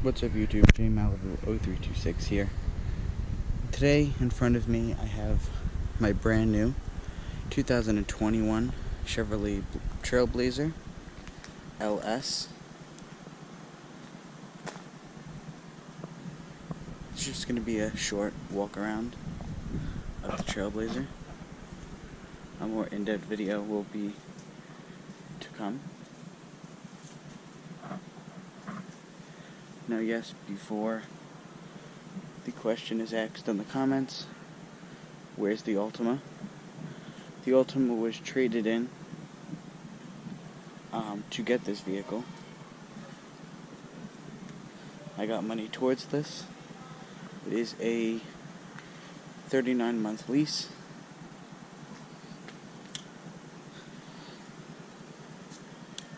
What's up YouTube, J Malibu 0326 here. Today in front of me I have my brand new 2021 Chevrolet Trailblazer LS. It's just going to be a short walk around of the Trailblazer. A more in-depth video will be to come. Now yes, before the question is asked in the comments, where's the Altima? The Altima was traded in to get this vehicle. I got money towards this. It is a 39-month lease.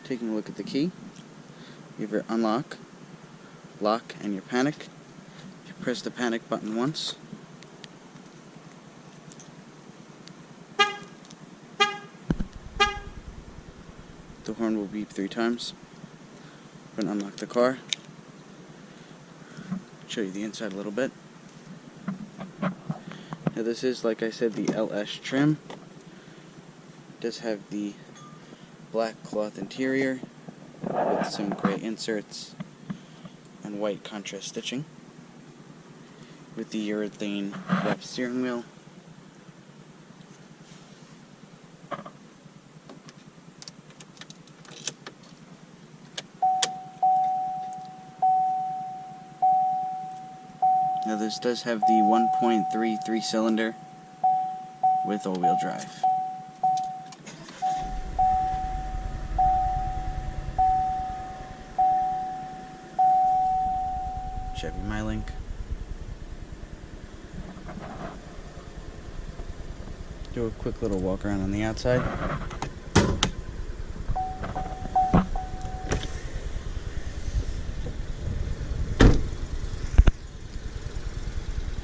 Taking a look at the key, you have your unlock, lock, and your panic. You press the panic button once. The horn will beep 3 times. I'm going to unlock the car. Show you the inside a little bit. Now this is, like I said, the LS trim. It does have the black cloth interior with some gray inserts and white contrast stitching, with the urethane wrapped steering wheel. Now this does have the 1.3 3-cylinder with all-wheel drive. Chevy MyLink. Do a quick little walk around on the outside.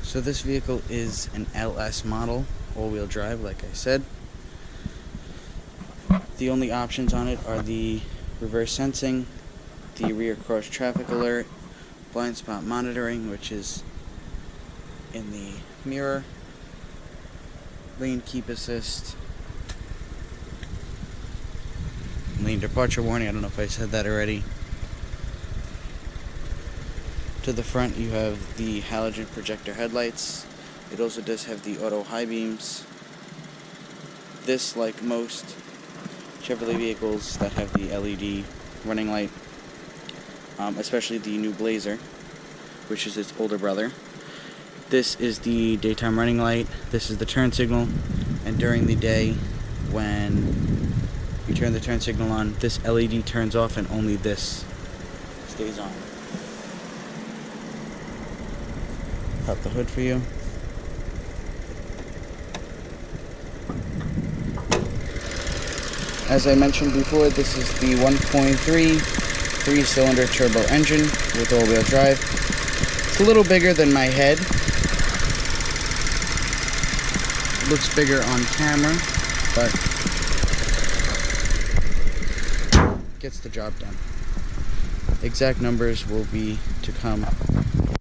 So this vehicle is an LS model, all-wheel drive, like I said. The only options on it are the reverse sensing, the rear cross traffic alert, blind spot monitoring, which is in the mirror, lane keep assist, lane departure warning. I don't know if I said that already. To the front you have the halogen projector headlights. It also does have the auto high beams. This, like most Chevrolet vehicles that have the LED running light, especially the new Blazer, which is its older brother. This is the daytime running light, this is the turn signal, and during the day when you turn the turn signal on, this LED turns off and only this stays on. Pop the hood for you. As I mentioned before, this is the 1.3 3-cylinder turbo engine with all-wheel drive. It's a little bigger than my head. It looks bigger on camera, but gets the job done. Exact numbers will be to come in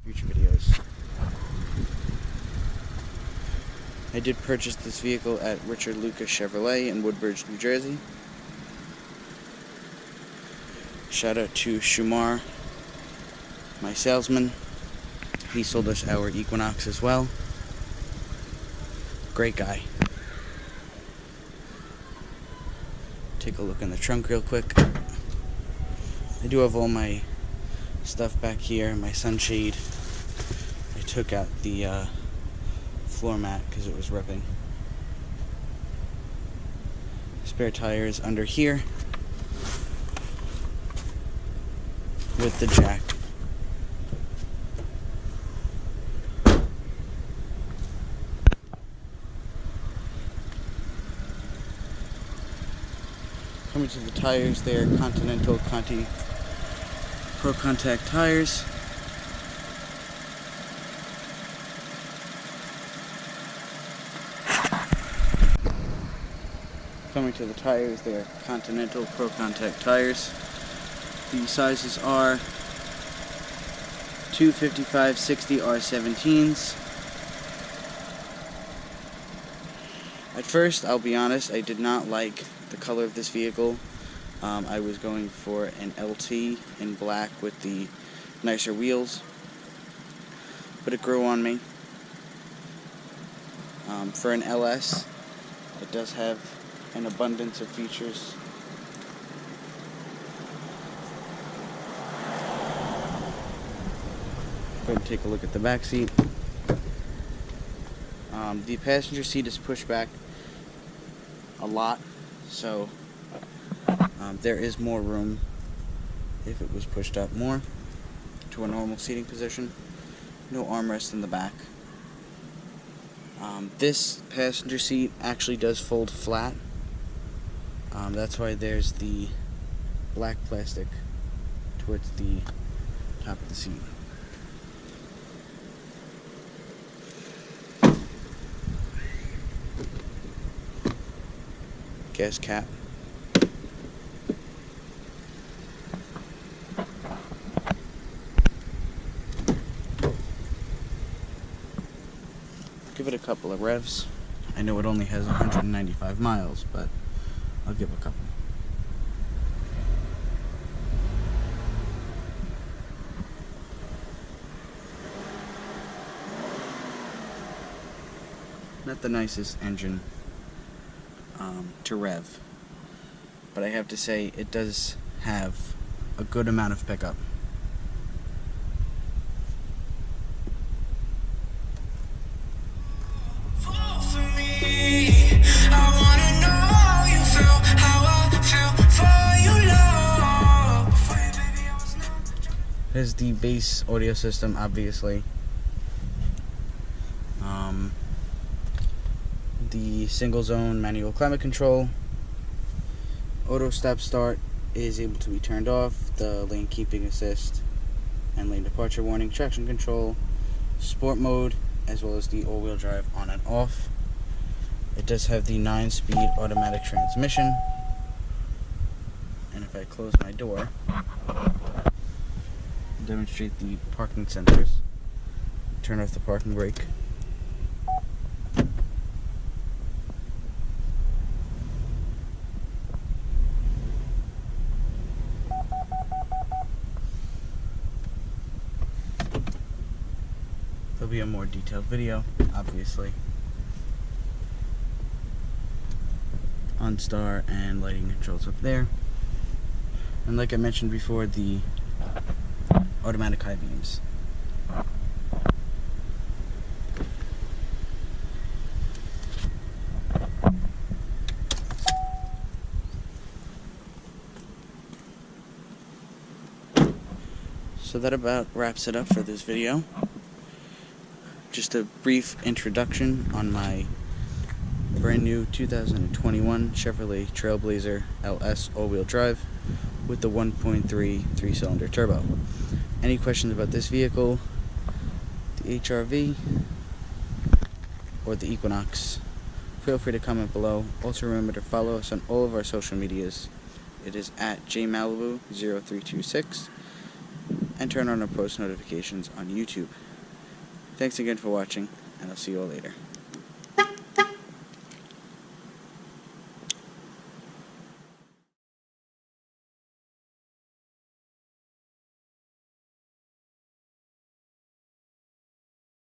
future videos. I did purchase this vehicle at Richard Lucas Chevrolet in Woodbridge, New Jersey. Shout out to Shumar, my salesman. He sold us our Equinox as well. Great guy. Take a look in the trunk real quick. I do have all my stuff back here, my sunshade. I took out the floor mat because it was ripping. Spare tires under here with the jack. Coming to the tires, they are Continental Conti Pro Contact tires. Coming to the tires, they are Continental Pro Contact tires. The sizes are two 5560 R17s. At first, I'll be honest, I did not like the color of this vehicle. I was going for an LT in black with the nicer wheels, but it grew on me. For an LS, it does have an abundance of features. Go ahead and take a look at the back seat. The passenger seat is pushed back a lot, so there is more room if it was pushed up more to a normal seating position. No armrest in the back. This passenger seat actually does fold flat. That's why there's the black plastic towards the top of the seat. Gas cap. Give it a couple of revs. I know it only has 195 miles, but I'll give a couple. Not the nicest engine to rev, but I have to say it does have a good amount of pickup. Here's the base audio system, obviously. The single zone manual climate control. Auto stop start is able to be turned off. The lane keeping assist and lane departure warning. Traction control, sport mode, as well as the all-wheel drive on and off. It does have the 9-speed automatic transmission. And if I close my door, demonstrate the parking sensors. Turn off the parking brake. There'll be a more detailed video, obviously. OnStar and lighting controls up there. And like I mentioned before, the automatic high beams. So that about wraps it up for this video. Just a brief introduction on my brand new 2021 Chevrolet Trailblazer LS all-wheel drive with the 1.3 3-cylinder turbo. Any questions about this vehicle, the HR-V, or the Equinox, feel free to comment below. Also remember to follow us on all of our social medias. It is at jmalibu0326, and turn on our post notifications on YouTube. Thanks again for watching, and I'll see you all later.